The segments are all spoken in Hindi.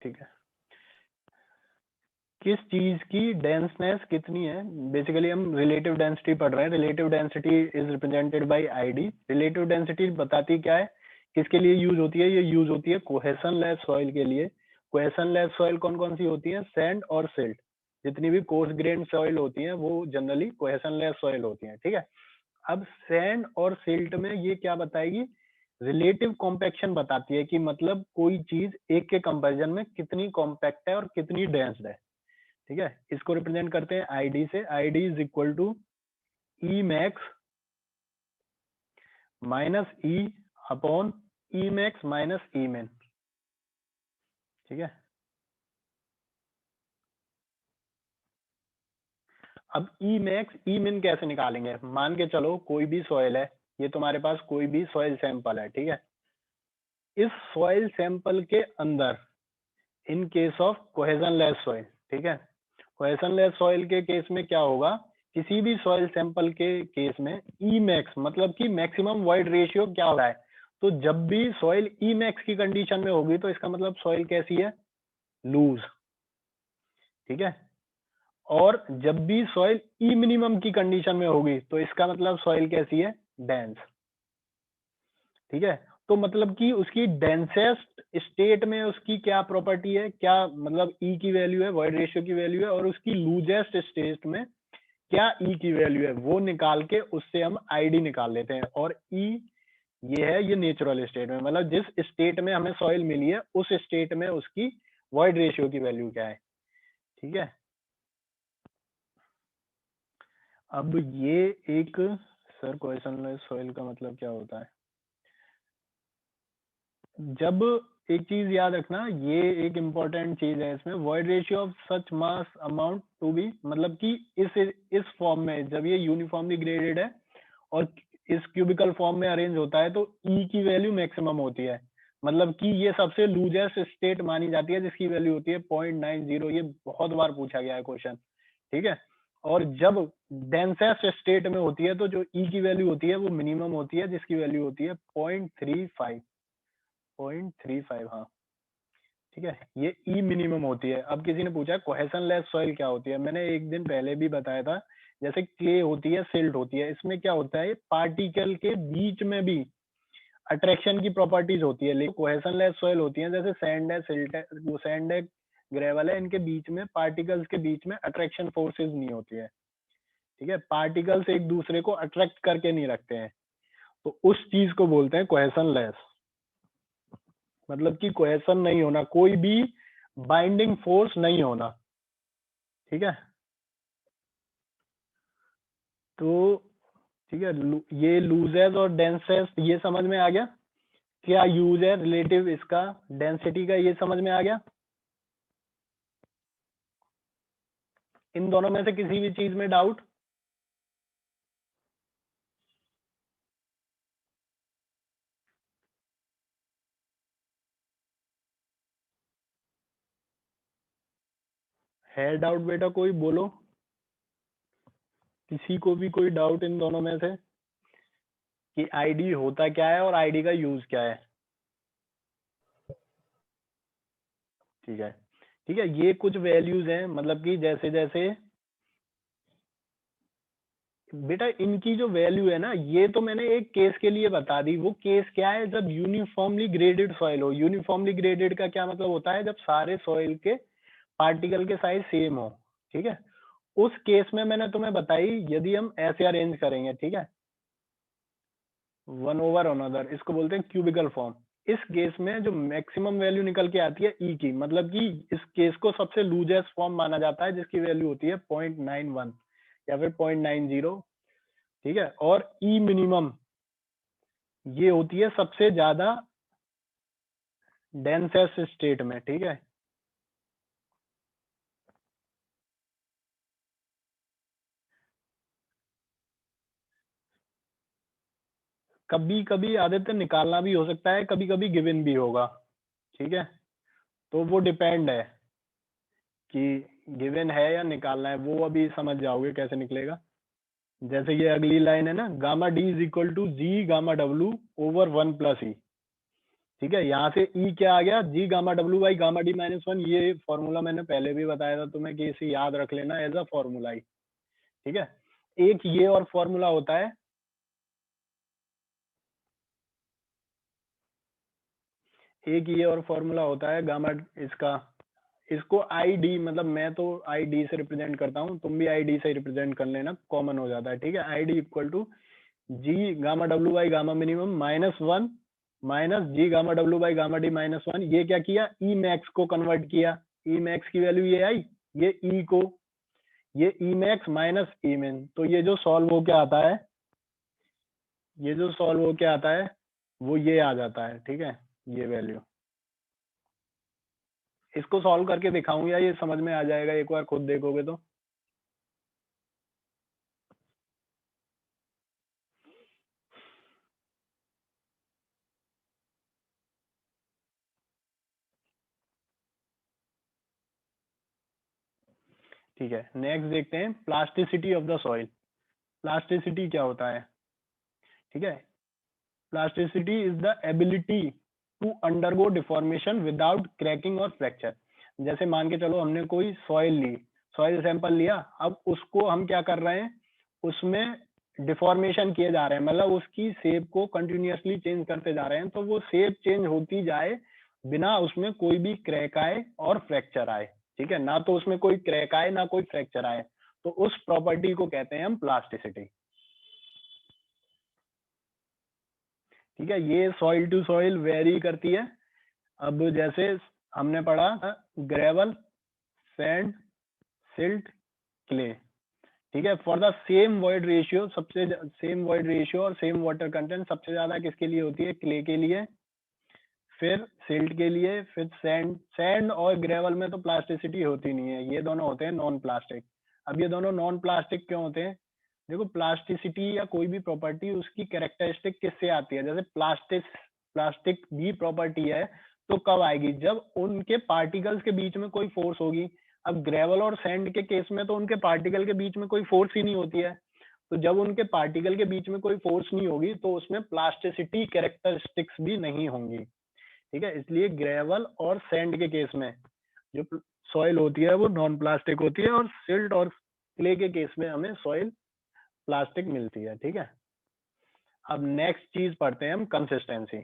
ठीक है, किस चीज की डेंसनेस कितनी है? बेसिकली हम रिलेटिव डेंसिटी पढ़ रहे हैं। Relative density is represented by ID. Relative density बताती क्या है, किसके लिए यूज होती है? ये यूज होती है कोहेशन लेस सॉइल के लिए। कोहेशन लेस सॉइल कौन कौन सी होती है? सैंड और सिल्ट। जितनी भी कोर्स ग्रेन सॉइल होती है वो जनरली कोहेशन लेस सॉइल होती है। ठीक है, अब सैंड और सिल्ट में ये क्या बताएगी? रिलेटिव कॉम्पैक्शन बताती है कि मतलब कोई चीज एक के कंपैरिजन में कितनी कॉम्पैक्ट है और कितनी डेंस्ड है। ठीक है, इसको रिप्रेजेंट करते हैं आईडी से। ID is equal to e max minus e upon e max minus e min. ठीक है, अब ई मैक्स ई मिन कैसे निकालेंगे? मान के चलो कोई भी सॉइल है, ये तुम्हारे पास कोई भी सॉइल सैंपल है। ठीक है, इस सॉइल सैंपल के अंदर in case of cohesion less soil, ठीक है, कोहेजन लेस सॉइल के केस में क्या होगा? किसी भी सॉइल सैंपल के केस में ई मैक्स मतलब कि मैक्सिमम वॉइड रेशियो क्या हो रहा है? तो जब भी सॉइल ई मैक्स की कंडीशन में होगी तो इसका मतलब सॉइल कैसी है? लूज। ठीक है, और जब भी सॉइल ई मिनिमम की कंडीशन में होगी तो इसका मतलब सॉइल कैसी है? डेंस। ठीक है, तो मतलब कि उसकी डेंसेस्ट स्टेट में उसकी क्या प्रॉपर्टी है, क्या मतलब ई की वैल्यू है, वॉइड रेशियो की वैल्यू है, और उसकी लूजेस्ट स्टेट में क्या ई की वैल्यू है, वो निकाल के उससे हम आईडी निकाल लेते हैं। और ई ये है, ये नेचुरल स्टेट में, मतलब जिस स्टेट में हमें सॉइल मिली है उस स्टेट में उसकी वॉइड रेशियो की वैल्यू क्या है। ठीक है, अब ये एक सर क्वेश्चन सॉइल का मतलब क्या होता है? जब एक चीज याद रखना, ये एक इम्पोर्टेंट चीज है इसमें, void ratio of such mass amount to be, मतलब कि इस फॉर्म में जब ये यूनिफॉर्मली ग्रेडेड है और इस क्यूबिकल फॉर्म में अरेंज होता है तो ई की वैल्यू मैक्सिमम होती है। मतलब कि ये सबसे लूजेस्ट स्टेट मानी जाती है जिसकी वैल्यू होती है 0.90। ये बहुत बार पूछा गया है क्वेश्चन। ठीक है, और जब डेंसेस्ट स्टेट में होती है तो जो ई की वैल्यू होती है वो मिनिमम होती है जिसकी वैल्यू होती है 0.35। 0.35, हाँ। ठीक है, ये ई मिनिमम होती है। अब किसी ने पूछा कोहेशन लेस सॉइल क्या होती है? मैंने एक दिन पहले भी बताया था, जैसे क्ले होती है, सिल्ट होती है, इसमें क्या होता है, पार्टिकल के बीच में भी अट्रैक्शन की प्रॉपर्टीज होती है। लेकिन कोहेशन लेस सॉइल होती है, जैसे सैंड है, सिल्ट है, वो सैंड है, ग्रेवल है, इनके बीच में पार्टिकल्स के बीच में अट्रैक्शन फोर्सेज नहीं होती है। ठीक है, पार्टिकल्स एक दूसरे को अट्रैक्ट करके नहीं रखते हैं, तो उस चीज को बोलते हैं कोहेशन लेस। मतलब कि कोहेशन नहीं होना, कोई भी बाइंडिंग फोर्स नहीं होना। ठीक है, तो ठीक है, ये लूजेस और डेंसेस ये समझ में आ गया? क्या यूज है रिलेटिव इसका, डेंसिटी का, ये समझ में आ गया? इन दोनों में से किसी भी चीज में डाउट? है डाउट बेटा? कोई बोलो, किसी को भी कोई डाउट इन दोनों में से कि आईडी होता क्या है और आईडी का यूज क्या है? ठीक है, ठीक है, ये कुछ वैल्यूज हैं, मतलब कि जैसे जैसे बेटा इनकी जो वैल्यू है ना, ये तो मैंने एक केस के लिए बता दी। वो केस क्या है? जब यूनिफॉर्मली ग्रेडेड सॉइल हो। यूनिफॉर्मली ग्रेडेड का क्या मतलब होता है? जब सारे सॉइल के पार्टिकल के साइज सेम हो। ठीक है, उस केस में मैंने तुम्हें बताई, यदि हम ऐसे अरेंज करेंगे, ठीक है, वन ओवर अनदर, इसको बोलते हैं क्यूबिकल फॉर्म। इस केस में जो मैक्सिमम वैल्यू निकल के आती है ई की, मतलब कि इस केस को सबसे लूजेस्ट फॉर्म माना जाता है जिसकी वैल्यू होती है 0.91 या फिर 0.90। ठीक है, और ई मिनिमम ये होती है सबसे ज्यादा डेंसेस्ट स्टेट में। ठीक है, कभी कभी आदित्य निकालना भी हो सकता है, कभी कभी गिवन भी होगा। ठीक है, तो वो डिपेंड है कि गिवन है या निकालना है, वो अभी समझ जाओगे कैसे निकलेगा। जैसे ये अगली लाइन है ना, gamma d is equal to ji gamma डब्ल्यू ओवर 1 प्लस ई। ठीक है, यहाँ से ई क्या आ गया, g gamma W by gamma D minus one. ये फॉर्मूला मैंने पहले भी बताया था तुम्हें कि इसे याद रख लेना एज अ फॉर्मूला ही। ठीक है, एक ये और फॉर्मूला होता है, एक ये और फॉर्मूला होता है गामा इसका, इसको आई डी, मतलब मैं तो आई डी से रिप्रेजेंट करता हूँ, तुम भी आई डी से रिप्रेजेंट कर लेना, कॉमन हो जाता है। ठीक है, I D equal to ji gamma W by gamma minimum minus one minus G gamma W by gamma D minus one. ये क्या किया, ई मैक्स को कन्वर्ट किया, ई मैक्स की वैल्यू ये आई, ये ई को, ये ई मैक्स माइनस ई मिन। तो ये जो सॉल्व हो क्या आता है, ये जो सॉल्व हो क्या आता है, वो ये आ जाता है। ठीक है, ये वैल्यू, इसको सॉल्व करके दिखाऊं या ये समझ में आ जाएगा एक बार खुद देखोगे तो? ठीक है, नेक्स्ट देखते हैं plasticity of the soil. Plasticity क्या होता है? ठीक है, plasticity is the ability to undergo deformation without cracking और फ्रैक्चर। जैसे मान के चलो हमने कोई सॉइल ली, सॉइल सैंपल लिया, अब उसको हम क्या कर रहे हैं, उसमें डिफॉर्मेशन किए जा रहे हैं, मतलब उसकी शेप को कंटिन्यूअसली चेंज करते जा रहे हैं, तो वो शेप चेंज होती जाए बिना उसमें कोई भी क्रैक आए और फ्रैक्चर आए। ठीक है, ना तो उसमें कोई क्रैक आए ना कोई फ्रैक्चर आए, तो उस प्रॉपर्टी को कहते हैं हम प्लास्टिसिटी। ठीक है, ये सॉइल टू सॉइल वेरी करती है। अब जैसे हमने पढ़ा ग्रेवल, सैंड, सिल्ट, क्ले। ठीक है, for the same void ratio, सबसे सेम वॉइड रेशियो और सेम वाटर कंटेंट सबसे ज्यादा किसके लिए होती है, क्ले के लिए, फिर सिल्ट के लिए, फिर सैंड। सैंड और ग्रेवल में तो प्लास्टिसिटी होती नहीं है, ये दोनों होते हैं नॉन प्लास्टिक। अब ये दोनों नॉन प्लास्टिक क्यों होते हैं? देखो, प्लास्टिसिटी या कोई भी प्रॉपर्टी उसकी कैरेक्टरिस्टिक किससे आती है, जैसे प्लास्टिक, प्लास्टिक भी प्रॉपर्टी है, तो कब आएगी, जब उनके पार्टिकल्स के बीच में कोई फोर्स होगी। अब ग्रेवल और सैंड के केस में तो उनके पार्टिकल के बीच में कोई फोर्स ही नहीं होती है, तो जब उनके पार्टिकल के बीच में कोई फोर्स नहीं होगी तो उसमें प्लास्टिसिटी कैरेक्टरिस्टिक्स भी नहीं होंगी। ठीक है, इसलिए ग्रेवल और सैंड के केस में जो सॉइल होती है वो नॉन प्लास्टिक होती है, और सिल्ट और क्ले के केस में हमें सॉइल प्लास्टिक मिलती है। ठीक है, अब नेक्स्ट चीज पढ़ते हैं हम, कंसिस्टेंसी।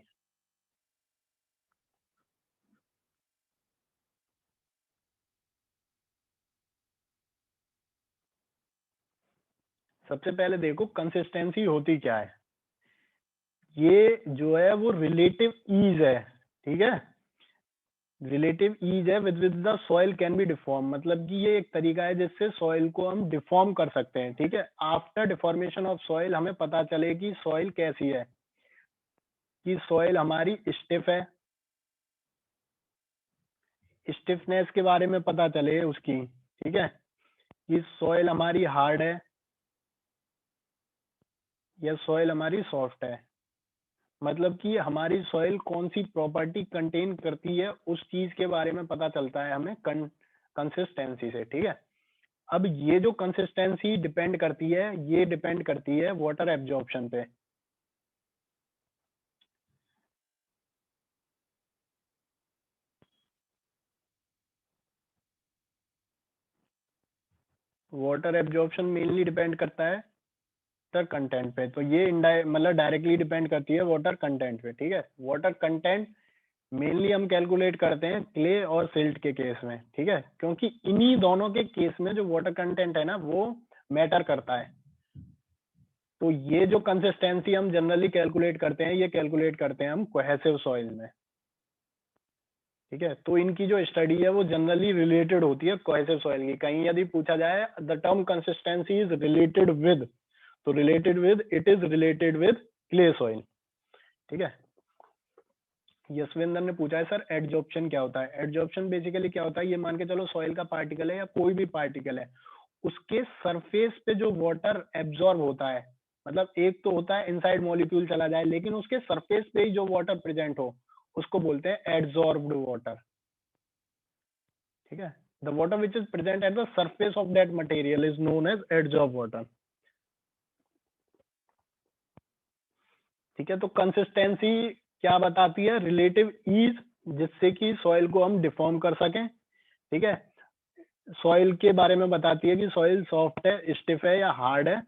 सबसे पहले देखो कंसिस्टेंसी होती क्या है। ये जो है वो रिलेटिव ईज है। ठीक है, रिलेटिव ईज है with with the soil can be deform, मतलब कि ये एक तरीका है जिससे सॉइल को हम डिफॉर्म कर सकते हैं। ठीक है, आफ्टर डिफॉर्मेशन ऑफ सॉइल हमें पता चले कि सॉइल कैसी है, कि सॉइल हमारी स्टिफ है, स्टिफनेस के बारे में पता चले उसकी। ठीक है, कि सॉइल हमारी हार्ड है या सॉइल हमारी सॉफ्ट है, मतलब कि हमारी सॉइल कौन सी प्रॉपर्टी कंटेन करती है उस चीज के बारे में पता चलता है हमें कंसिस्टेंसी से। ठीक है, अब ये जो कंसिस्टेंसी डिपेंड करती है, ये डिपेंड करती है वाटर एब्जॉर्प्शन पे। वाटर एब्जॉर्प्शन मेनली डिपेंड करता है वाटर कंटेंट पे, तो ये मतलब डायरेक्टली डिपेंड करती है वाटर कंटेंट पे। ठीक है, वाटर कंटेंट मेनली हम कैलकुलेट करते हैं क्ले और सिल्ट के केस में। ठीक है, क्योंकि इन्हीं दोनों के केस में जो वाटर कंटेंट है ना वो मैटर करता है। तो ये जो कंसिस्टेंसी हम जनरली कैलकुलेट करते हैं, ये कैलकुलेट करते हैं हम कोहेसिव सॉइल में। ठीक है, तो इनकी जो स्टडी है वो जनरली रिलेटेड होती है कोहेसिव सॉइल की। कहीं यदि पूछा जाए the term consistency is related with, तो related with, it is related with clay soil. ठीक है, यशविंदर ने पूछा है सर एडजॉर्प्शन क्या होता है। एडजॉर्प्शन बेसिकली क्या होता है, ये मान के चलो सॉइल का पार्टिकल है या कोई भी पार्टिकल है, उसके सरफेस पे जो वाटर एब्जॉर्ब होता है, मतलब एक तो होता है इनसाइड मॉलिक्यूल चला जाए, लेकिन उसके सरफेस पे ही जो वाटर प्रेजेंट हो उसको बोलते हैं एड्सॉर्ब्ड वाटर। ठीक है, the water which is present at the surface of that material is known as adsorb water. ठीक है, तो कंसिस्टेंसी क्या बताती है? रिलेटिव ईज, जिससे कि सॉइल को हम डिफॉर्म कर सकें, ठीक है। सॉइल के बारे में बताती है कि सॉइल सॉफ्ट है, स्टिफ है या हार्ड है।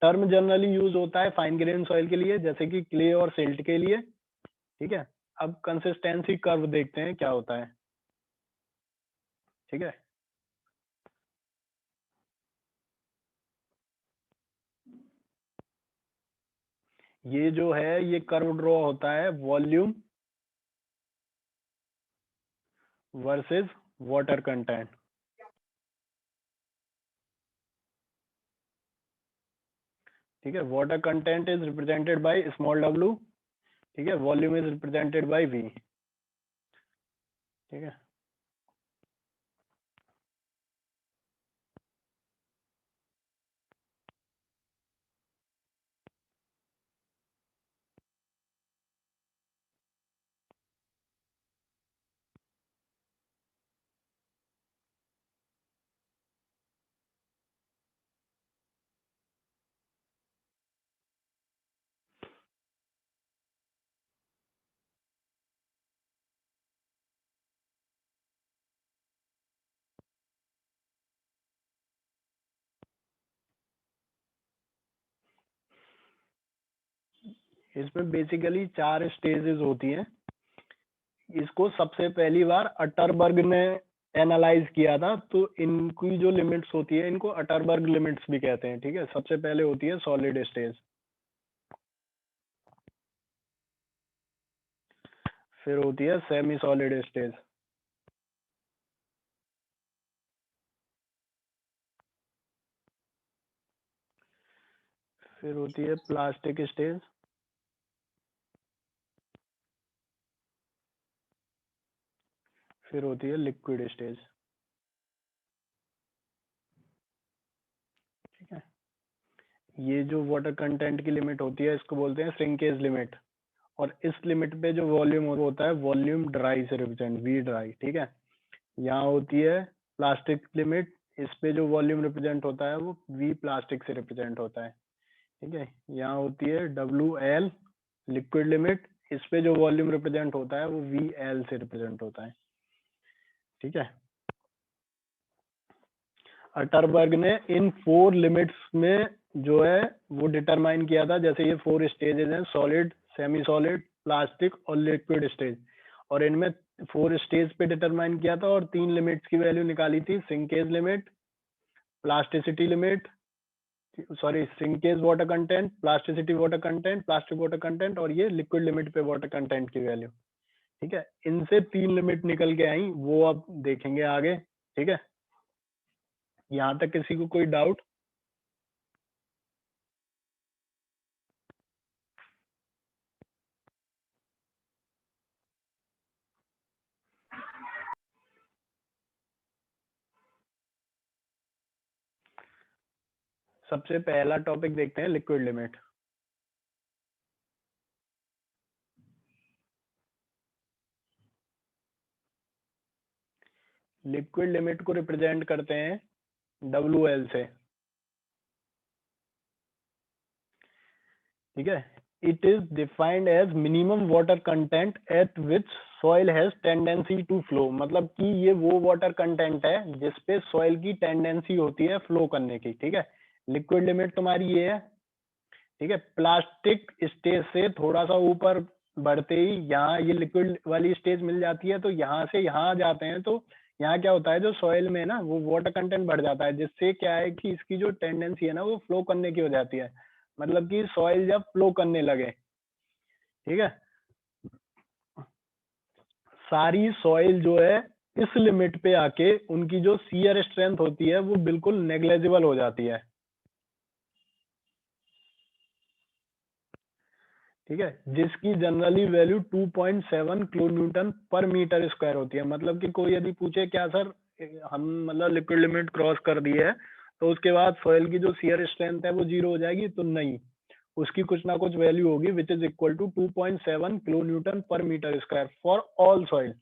टर्म जनरली यूज होता है फाइन ग्रेन सॉइल के लिए, जैसे कि क्ले और सिल्ट के लिए, ठीक है। अब कंसिस्टेंसी कर्व देखते हैं क्या होता है, ठीक है। ये जो है ये कर्व ड्रॉ होता है वॉल्यूम वर्सेस वाटर कंटेंट, ठीक है। Water content is represented by small w, ठीक है। Volume is represented by v, ठीक है। इसमें बेसिकली 4 स्टेजेस होती हैं। इसको सबसे पहली बार अटरबर्ग ने एनालाइज किया था, तो इनकी जो लिमिट्स होती है इनको अटरबर्ग लिमिट्स भी कहते हैं, ठीक है। सबसे पहले होती है सॉलिड स्टेज, फिर होती है सेमी सॉलिड स्टेज, फिर होती है प्लास्टिक स्टेज, फिर होती है लिक्विड स्टेज, ठीक है। ये जो वाटर कंटेंट की लिमिट होती है इसको बोलते हैं श्रिंकेज लिमिट, और इस लिमिट पे जो वॉल्यूम होता है वॉल्यूम ड्राई से रिप्रेजेंट, वी ड्राई, ठीक है। यहाँ होती है प्लास्टिक लिमिट, इस पे जो वॉल्यूम रिप्रेजेंट होता है वो वी प्लास्टिक से रिप्रेजेंट होता है, ठीक है। यहाँ होती है डब्ल्यू एल लिक्विड लिमिट, इस पे जो वॉल्यूम रिप्रेजेंट होता है वो वी एल से रिप्रेजेंट होता है, ठीक है। अटरबर्ग ने इन 4 लिमिट्स में जो है वो डिटरमाइन किया था, जैसे ये 4 स्टेजेस हैं, सॉलिड, सेमी सॉलिड, प्लास्टिक और लिक्विड स्टेज, और इनमें 4 स्टेज पे डिटरमाइन किया था और 3 लिमिट्स की वैल्यू निकाली थी, sinkage limit, plasticity limit, sorry sinkage water content, plasticity water content, plastic water content, और ये लिक्विड लिमिट पे वाटर कंटेंट की वैल्यू, ठीक है। इनसे 3 लिमिट निकल के आई, वो अब देखेंगे आगे, ठीक है। यहाँ तक किसी को कोई डाउट? सबसे पहला टॉपिक देखते हैं लिक्विड लिमिट। लिक्विड लिमिट को रिप्रेजेंट करते हैं WL से, ठीक है। It is defined as minimum water content at which soil has tendency to flow, मतलब कि ये वो वाटर कंटेंट है जिसपे सॉइल की टेंडेंसी होती है फ्लो करने की, ठीक है। लिक्विड लिमिट तुम्हारी ये है, ठीक है। प्लास्टिक स्टेज से थोड़ा सा ऊपर बढ़ते ही यहाँ ये लिक्विड वाली स्टेज मिल जाती है, तो यहाँ से यहाँ जाते हैं, तो यहाँ क्या होता है जो सॉइल में ना वो वाटर कंटेंट बढ़ जाता है, जिससे क्या है कि इसकी जो टेंडेंसी है ना वो फ्लो करने की हो जाती है, मतलब कि सॉइल जब फ्लो करने लगे, ठीक है। सारी सॉइल जो है इस लिमिट पे आके उनकी जो शियर स्ट्रेंथ होती है वो बिल्कुल नेग्लेजिबल हो जाती है, ठीक है। जिसकी generally value 2.7 kilo newton per metre square होती है। मतलब कि कोई यदि पूछे क्या सर हम मतलब लिक्विड लिमिट क्रॉस कर दी है तो उसके बाद सॉइल की जो शियर स्ट्रेंथ है वो 0 हो जाएगी, तो नहीं, उसकी कुछ ना कुछ वैल्यू होगी which is equal to 2.7 kilo newton per metre square for all soil.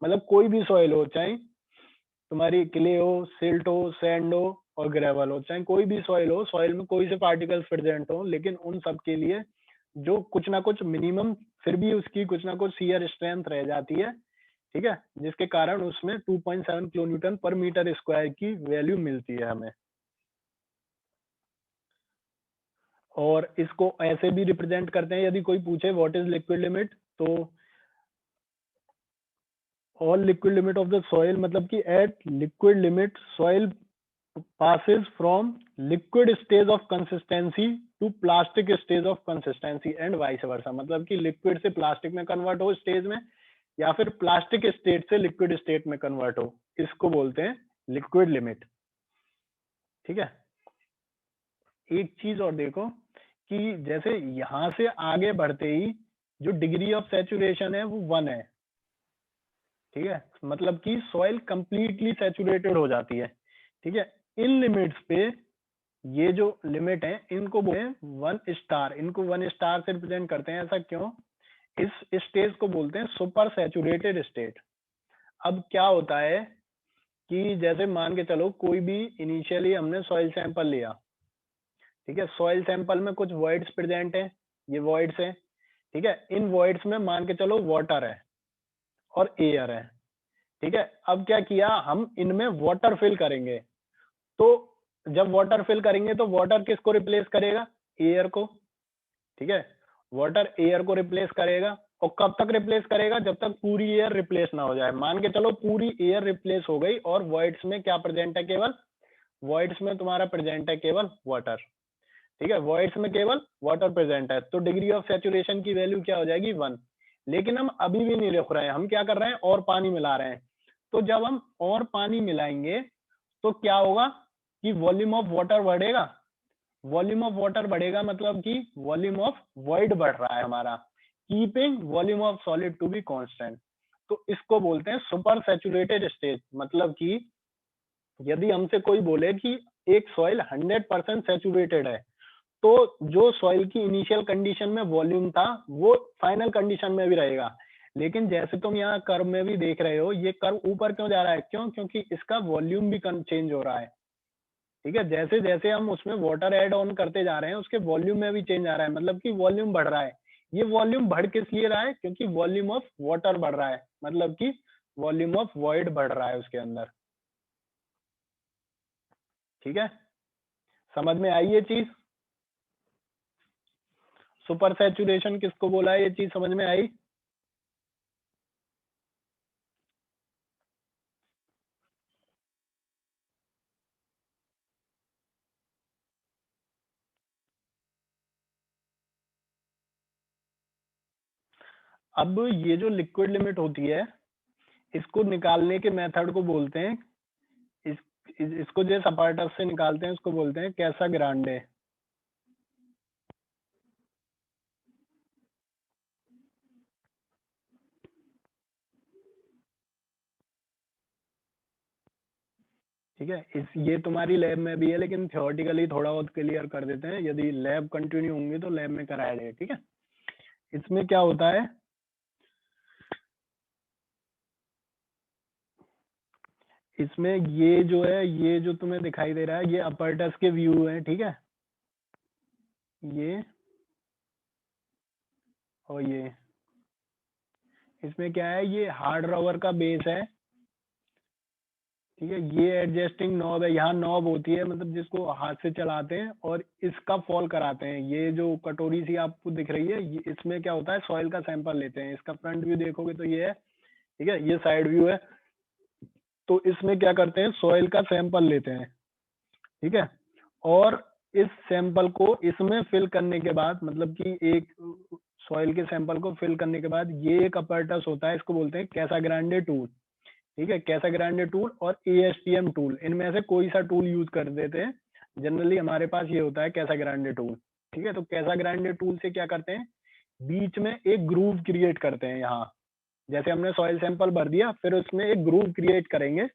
मतलब कोई भी सॉइल हो, चाहे तुम्हारी क्ले हो, सिल्ट हो, सैंड हो और ग्रेवल हो, चाहे कोई भी सॉइल हो, सॉइल में कोई से पार्टिकल्स प्रेजेंट हो, लेकिन उन सब के लिए जो कुछ ना कुछ मिनिमम फिर भी उसकी कुछ ना कुछ शियर स्ट्रेंथ रह जाती है, ठीक है, जिसके कारण उसमें 2.7 किलोन्यूटन पर मीटर स्क्वायर की वैल्यू मिलती है हमें। और इसको ऐसे भी रिप्रेजेंट करते हैं, यदि कोई पूछे व्हाट इज लिक्विड लिमिट, तो all liquid limit of the soil, मतलब कि at liquid limit soil passes from liquid stage of consistency to plastic stage of consistency and vice versa, मतलब कि लिक्विड से प्लास्टिक में कन्वर्ट हो स्टेज में, या फिर प्लास्टिक स्टेट से लिक्विड स्टेट में कन्वर्ट हो, इसको बोलते हैं लिक्विड लिमिट। ठीक है, एक चीज और देखो कि जैसे यहां से आगे बढ़ते ही जो डिग्री ऑफ सैचुरेशन है वो 1 है, ठीक है, मतलब कि सॉइल कंप्लीटली सैचुरेटेड हो जाती है। ठीक है, इन लिमिट्स पे ये जो लिमिट है इनको बोलते हैं 1 स्टार, इनको 1 स्टार से रिप्रेजेंट करते हैं। ऐसा क्यों? इस स्टेज को बोलते हैं सुपर सैचुरेटेड स्टेट। अब क्या होता है कि जैसे मान के चलो कोई भी इनिशियली हमने सॉइल सैंपल लिया, ठीक है, सॉइल सैंपल में कुछ वॉइड्स प्रेजेंट है, ये वॉइड्स है, ठीक है, इन वॉइड्स में मान के चलो वाटर है और एयर है, ठीक है। अब क्या किया, हम इनमें वाटर फिल करेंगे, तो जब वाटर फिल करेंगे तो वाटर किसको रिप्लेस करेगा? एयर को, ठीक है, वाटर एयर को रिप्लेस करेगा। और कब तक रिप्लेस करेगा? जब तक पूरी एयर रिप्लेस ना हो जाए। मान के चलो पूरी एयर रिप्लेस हो गई और वॉइड्स में क्या प्रेजेंट है? केवल वॉइड्स में तुम्हारा प्रेजेंट है केवल वाटर, ठीक है, वॉइड्स में केवल वाटर प्रेजेंट है, तो डिग्री ऑफ सैचुरेशन की वैल्यू क्या हो जाएगी? 1। लेकिन हम अभी भी नहीं लिख रहे हैं, हम क्या कर रहे हैं? और पानी मिला रहे हैं। तो जब हम और पानी मिलाएंगे तो क्या होगा कि वॉल्यूम ऑफ वाटर बढ़ेगा। वॉल्यूम ऑफ वाटर बढ़ेगा मतलब कि वॉल्यूम ऑफ वॉइड बढ़ रहा है हमारा, keeping volume of solid to be constant. तो इसको बोलते हैं सुपर सैचुरेटेड स्टेट। मतलब कि यदि हमसे कोई बोले कि एक सॉइल 100% सैचुरेटेड है, तो जो सॉइल की इनिशियल कंडीशन में वॉल्यूम था वो फाइनल कंडीशन में भी रहेगा। लेकिन जैसे तुम यहाँ कर्व में भी देख रहे हो, ये कर्व ऊपर क्यों जा रहा है? क्यों? क्योंकि इसका वॉल्यूम भी चेंज हो रहा है, ठीक है। जैसे जैसे हम उसमें वाटर ऐड ऑन करते जा रहे हैं उसके वॉल्यूम में भी चेंज आ रहा है, मतलब कि वॉल्यूम बढ़ रहा है। ये वॉल्यूम बढ़ किस लिए रहा है? क्योंकि वॉल्यूम ऑफ वाटर बढ़ रहा है, मतलब कि वॉल्यूम ऑफ वॉइड बढ़ रहा है उसके अंदर। ठीक है, समझ में आई ये चीज? सुपर सैचुरेशन किसको बोला है, ये चीज समझ में आई? अब ये जो लिक्विड लिमिट होती है, इसको निकालने के मेथड को बोलते हैं, इसको जिस अपार्टस से निकालते हैं उसको बोलते हैं कैसा ग्रांडे। ठीक है, इस ये तुम्हारी लैब में भी है, लेकिन थियोरेटिकली थोड़ा बहुत क्लियर कर देते हैं, यदि लैब कंटिन्यू होंगी तो लैब में कराया जाए। ठीक है, इसमें क्या होता है, इसमें ये जो है, ये जो तुम्हें दिखाई दे रहा है ये अपर्टस के व्यू है, ठीक है, ये और ये, इसमें क्या है, ये हार्ड रबर का बेस है, ठीक है, ये एडजस्टिंग नॉब है, यहाँ नॉब होती है, मतलब जिसको हाथ से चलाते हैं और इसका फॉल कराते हैं। ये जो कटोरी सी आपको दिख रही है, इसमें क्या होता है, सॉइल का सैंपल लेते हैं। इसका फ्रंट व्यू देखोगे तो ये है, ठीक है, ये साइड व्यू है। तो इसमें क्या करते हैं, सॉइल का सैंपल लेते हैं, ठीक है, और इस सैंपल को इसमें फिल करने के बाद, मतलब कि एक सॉइल के सैंपल को फिल करने के बाद ये एक अपैरेटस होता है, इसको बोलते हैं कैसा ग्रांडे टूल। ठीक है, कैसा ग्रांडे टूल और एएसटीएम टूल, इनमें से कोई सा टूल यूज कर देते हैं। जनरली हमारे पास ये होता है कैसा ग्रांडे टूल। ठीक है, तो कैसा ग्रांडे टूल से क्या करते हैं, बीच में एक ग्रूव क्रिएट करते हैं। यहाँ जैसे हमने सॉइल सैंपल भर दिया, फिर उसमें एक ग्रूव क्रिएट करेंगे।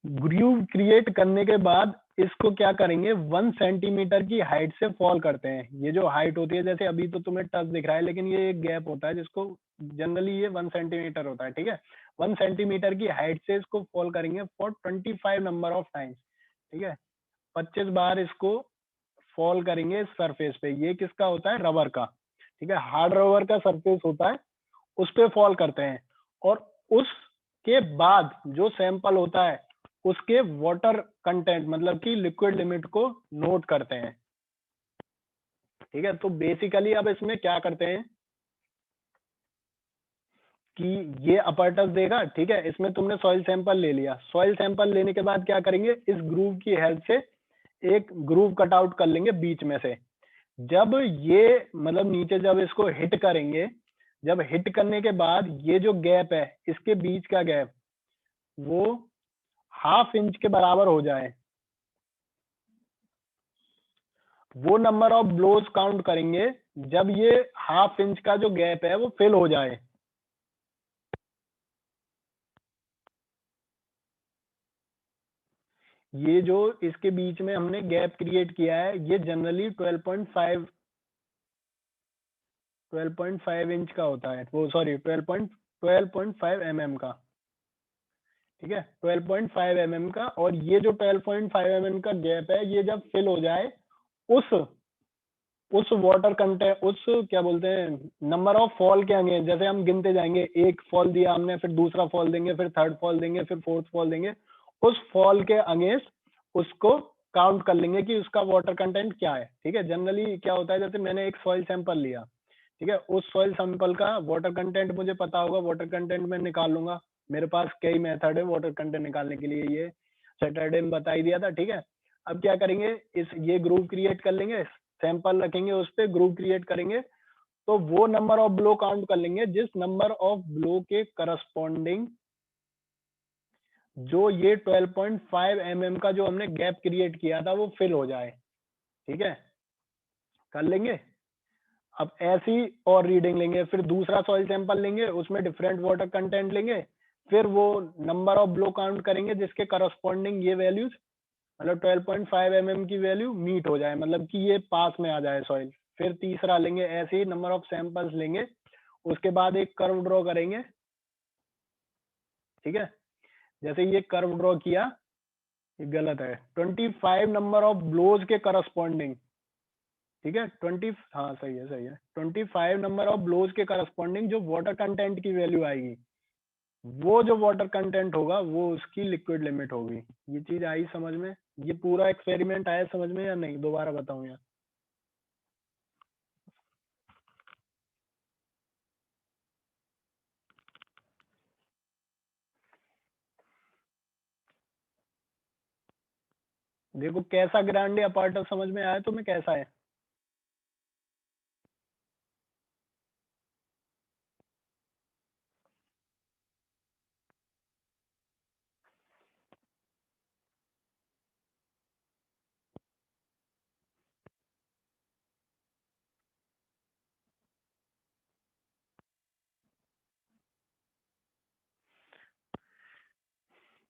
ग्रूव क्रिएट करने के बाद इसको क्या करेंगे, 1 सेंटीमीटर की हाइट से फॉल करते हैं। ये जो हाइट होती है, जैसे अभी तो तुम्हें टच दिख रहा है, लेकिन ये एक गैप होता है जिसको जनरली ये 1 सेंटीमीटर होता है। ठीक है, 1 सेंटीमीटर की हाइट से इसको फॉल करेंगे फॉर 25 नंबर ऑफ टाइम्स। ठीक है, 25 बार इसको फॉल करेंगे इस सरफेस पे। ये किसका होता है? रबर का। ठीक है, हार्ड रबर का सरफेस होता है, उस पे फॉल करते हैं। और उसके बाद जो सैंपल होता है उसके वाटर कंटेंट मतलब कि लिक्विड लिमिट को नोट करते हैं। ठीक है, तो बेसिकली अब इसमें क्या करते हैं कि ये अपैरेटस देगा। ठीक है, इसमें तुमने सॉइल सैंपल ले लिया। सॉइल सैंपल लेने के बाद क्या करेंगे, इस ग्रूव की हेल्प से एक ग्रूव कट आउट कर लेंगे बीच में से। जब ये मतलब नीचे जब इसको हिट करेंगे, जब हिट करने के बाद ये जो गैप है, इसके बीच का गैप वो 1/2 इंच के बराबर हो जाए, वो नंबर ऑफ ब्लोज काउंट करेंगे जब ये 1/2 इंच का जो गैप है वो फिल हो जाए। ये जो इसके बीच में हमने गैप क्रिएट किया है, ये जनरली 12.5 इंच का होता है, वो सॉरी 12.5 का। ठीक है, 12.5 का। और ये जो 12.5 का गैप है, ये जब फिल हो जाए उस वाटर कंटेंट, उस क्या बोलते हैं नंबर ऑफ फॉल के अगेंस्ट, जैसे हम गिनते जाएंगे, एक फॉल दिया हमने, फिर दूसरा फॉल देंगे, फिर थर्ड फॉल देंगे, फिर फोर्थ फॉल देंगे, उस फॉल के अगेंस्ट उसको काउंट कर लेंगे कि उसका वाटर कंटेंट क्या है। ठीक है, जनरली क्या होता है, जैसे मैंने एक सॉइल सैंपल लिया, ठीक है, उस सॉइल सैंपल का वाटर कंटेंट मुझे पता होगा, वाटर कंटेंट मैं निकाल लूंगा। मेरे पास कई मेथड है वाटर कंटेंट निकालने के लिए, ये सैटरडे में बता ही दिया था। ठीक है, अब क्या करेंगे, इस ये ग्रुप क्रिएट कर लेंगे, सैंपल रखेंगे, उस पर ग्रुप क्रिएट करेंगे, तो वो नंबर ऑफ ब्लो काउंट कर लेंगे जिस नंबर ऑफ ब्लो के करस्पॉन्डिंग जो ये 12.5 का जो हमने गैप क्रिएट किया था वो फिल हो जाए। ठीक है, कर लेंगे। अब ऐसी और रीडिंग लेंगे, फिर दूसरा सॉइल सैंपल लेंगे, उसमें डिफरेंट वाटर कंटेंट लेंगे, फिर वो नंबर ऑफ ब्लो काउंट करेंगे जिसके करस्पॉन्डिंग ये वैल्यूज मतलब 12.5 की वैल्यू मीट हो जाए, मतलब कि ये पास में आ जाए सॉइल। फिर तीसरा लेंगे, ऐसे ही नंबर ऑफ सैंपल्स लेंगे, उसके बाद एक कर्व ड्रॉ करेंगे। ठीक है, जैसे ये कर्व ड्रॉ किया, ये गलत है, 25 नंबर ऑफ ब्लोज के करस्पॉन्डिंग। ठीक है, 20, हाँ सही है, सही है, 25 नंबर ऑफ ब्लोज के करस्पॉन्डिंग जो वाटर कंटेंट की वैल्यू आएगी, वो जो वाटर कंटेंट होगा वो उसकी लिक्विड लिमिट होगी। ये चीज आई समझ में? ये पूरा एक्सपेरिमेंट आया समझ में या नहीं, दोबारा बताऊं यार? देखो कैसा ग्रांडे अपार्टस समझ में आया तुम्हें, कैसा है?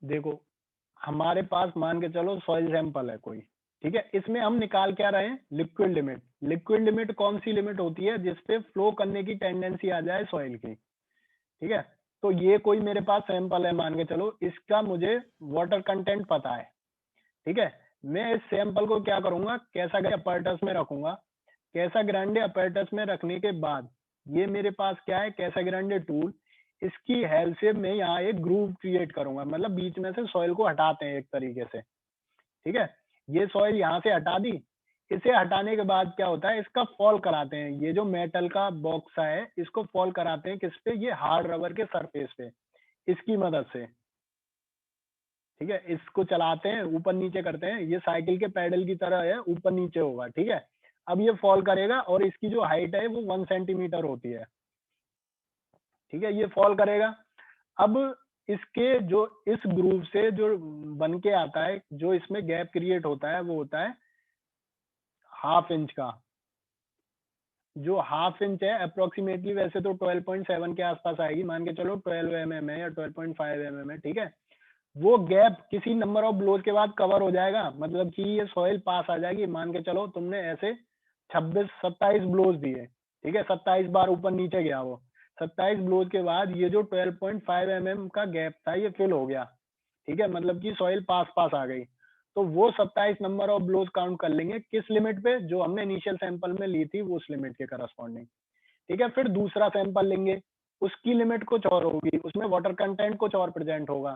देखो हमारे पास मान के चलो सॉइल सैंपल है कोई, ठीक है, इसमें हम निकाल क्या रहे हैं, लिक्विड लिमिट। लिक्विड लिमिट कौन सी लिमिट होती है? जिसपे फ्लो करने की टेंडेंसी आ जाए सॉइल की। ठीक है, तो ये कोई मेरे पास सैंपल है मान के चलो, इसका मुझे वाटर कंटेंट पता है। ठीक है, मैं इस सैंपल को क्या करूंगा, कैसा ग्रांडे अपैरेटस में रखूंगा। कैसा ग्रांडे अपैरेटस में रखने के बाद ये मेरे पास क्या है, कैसा ग्रांडे टूल, इसकी हेल्प से मैं यहाँ एक ग्रूव क्रिएट करूंगा, मतलब बीच में से सॉइल को हटाते हैं एक तरीके से। ठीक है, ये सॉइल यहाँ से हटा दी, इसे हटाने के बाद क्या होता है, इसका फॉल कराते हैं, ये जो मेटल का बॉक्स है इसको फॉल कराते हैं किस पे, ये हार्ड रबर के सरफेस पे, इसकी मदद से। ठीक है, इसको चलाते हैं, ऊपर नीचे करते हैं, ये साइकिल के पैडल की तरह है, ऊपर नीचे होगा। ठीक है, अब ये फॉल करेगा और इसकी जो हाइट है वो 1 सेंटीमीटर होती है। ठीक है, ये फॉल करेगा। अब इसके जो इस ग्रूव से जो बन के आता है, जो इसमें गैप क्रिएट होता है, वो होता है 1/2 इंच का। जो 1/2 इंच है अप्रोक्सीमेटली, वैसे तो 12.7 के आसपास आएगी, मान के चलो 12 है या 12.5 है। ठीक है, वो गैप किसी नंबर ऑफ ब्लोज के बाद कवर हो जाएगा, मतलब कि ये सॉइल पास आ जाएगी। मान के चलो तुमने ऐसे 26-27 ब्लोज दिए, ठीक है, 27 बार ऊपर नीचे गया वो, 27 ब्लोज के बाद ये जो 12.5 का गैप था ये फिल हो गया। ठीक है, मतलब कि सॉइल पास पास आ गई। तो वो 27 नंबर ऑफ ब्लोज काउंट कर लेंगे किस लिमिट पे, जो हमने इनिशियल सैंपल में ली थी वो उस लिमिट के करस्पॉन्डिंग। ठीक है, फिर दूसरा सैंपल लेंगे, उसकी लिमिट कुछ और होगी, उसमें वाटर कंटेंट कुछ और प्रेजेंट होगा।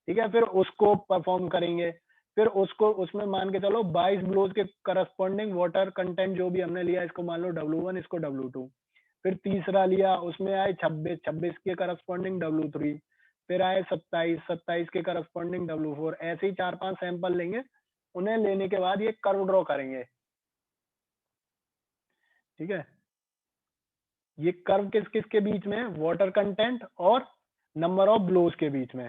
ठीक है, फिर उसको परफॉर्म करेंगे, फिर उसको उसमें मान के चलो 22 ब्लोज के करस्पॉन्डिंग वाटर कंटेंट जो भी हमने लिया, इसको मान लो W1, इसको W2। फिर तीसरा लिया, उसमें आए 26, 26 के करस्पॉन्डिंग W3, फिर आए 27, 27 के करस्पॉन्डिंग W4। ऐसे ही 4-5 सैंपल लेंगे, उन्हें लेने के बाद ये कर्व ड्रॉ करेंगे। ठीक है, ये कर्व किस किस के बीच में है, वाटर कंटेंट और नंबर ऑफ ब्लोज के बीच में।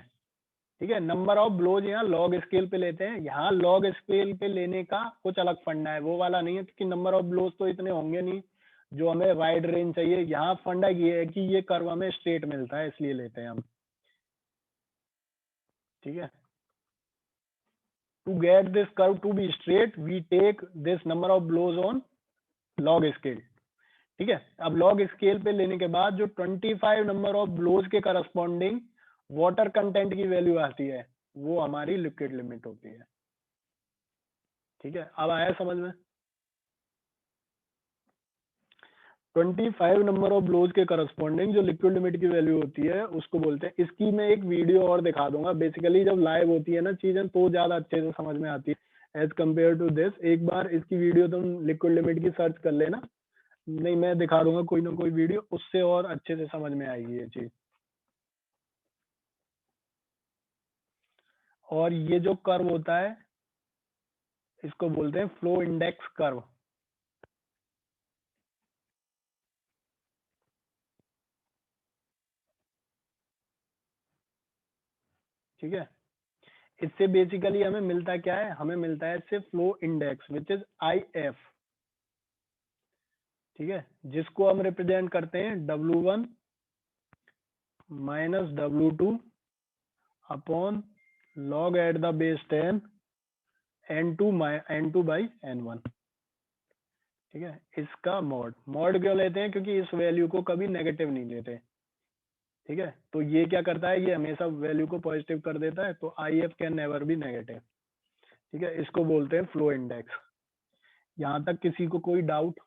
ठीक है, नंबर ऑफ ब्लोज यहाँ लॉग स्केल पे लेते हैं, यहाँ लॉग स्केल पे लेने का कुछ अलग फंडा है, वो वाला नहीं है, क्योंकि नंबर ऑफ ब्लोज तो इतने होंगे नहीं जो हमें वाइड रेंज चाहिए। यहाँ फंडा ये है कि ये कर्व हमें स्ट्रेट मिलता है, इसलिए लेते हैं हम। ठीक है, to get this curve to be straight we take this number of blows on log scale. ठीक है, अब लॉग स्केल पे लेने के बाद जो 25 नंबर ऑफ ब्लोज के करस्पॉन्डिंग वाटर कंटेंट की वैल्यू आती है, वो हमारी लिक्विड लिमिट होती है। ठीक है, अब आया समझ में। 25 नंबर ऑफ ब्लोज के करस्पॉन्डिंग जो लिक्विड लिमिट की वैल्यू होती है उसको बोलते हैं। इसकी मैं एक वीडियो और दिखा दूंगा, बेसिकली जब लाइव होती है ना चीजें तो ज्यादा अच्छे से समझ में आती है एज कम्पेयर टू दिस। एक बार इसकी वीडियो तुम लिक्विड लिमिट की सर्च कर लेना, नहीं मैं दिखा दूंगा कोई ना कोई वीडियो, उससे और अच्छे से समझ में आएगी ये चीज। और ये जो कर्व होता है इसको बोलते हैं फ्लो इंडेक्स कर्व। ठीक है, इससे बेसिकली हमें मिलता क्या है, हमें मिलता है इससे flow index which is IF। ठीक है, जिसको हम रिप्रेजेंट करते हैं W1 minus W2 upon log at the base 10 N2 by N1। ठीक है, इसका मॉड क्यों लेते हैं, क्योंकि इस वैल्यू को कभी नेगेटिव नहीं लेते। ठीक है, तो ये क्या करता है, ये हमेशा वैल्यू को पॉजिटिव कर देता है, तो IF can never be negative. ठीक है, इसको बोलते हैं फ्लो इंडेक्स। यहाँ तक किसी को कोई डाउट?